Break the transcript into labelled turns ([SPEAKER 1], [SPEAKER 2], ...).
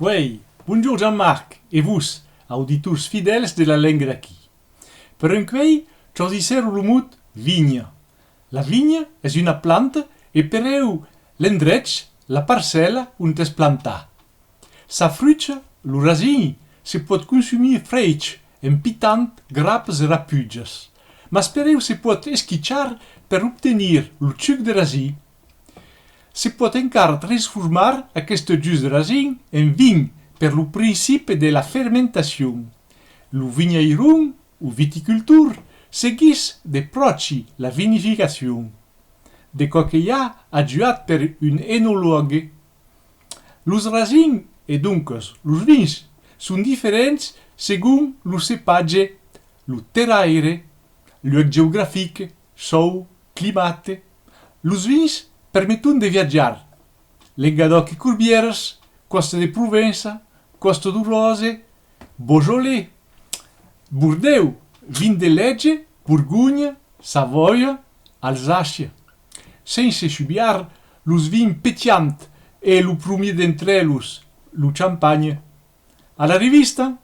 [SPEAKER 1] Oui, bonjour Jean-Marc et vous, auditeurs fidèles de la langue d'aquí. Per un quei, choisisser le mot vigna. La vigna és una planta e pereu l'endretg, la parcella on es planta. Sa fruita, lo rasin, se pot consumir freig, en pitant, grappes e rapuges. Ma pereu se pot esquitxar per obtenir lo suc de rasin. Se pot encara transformar aquest jus de rasin en vin per lo principi de la fermentació. Lo vignairon, o viticultor, seguís de proci la vinificació. De coquillà adjuat per un enologue. Los rasin e doncas los vins són diferents segon lo cepatge, lo terraire, lloc geogràfic, sou, climate. Los vins permetton de viatjar. Languedoc e Corbières, Costa de Provença, Costa d'Urose, Beaujolais, Bordeaux, vin de Legge, Borgonha, Savoia, Alsàcia. Sense xubiar los vins pétiants e lo premier d'entre ellos, lo champagne. A la rivista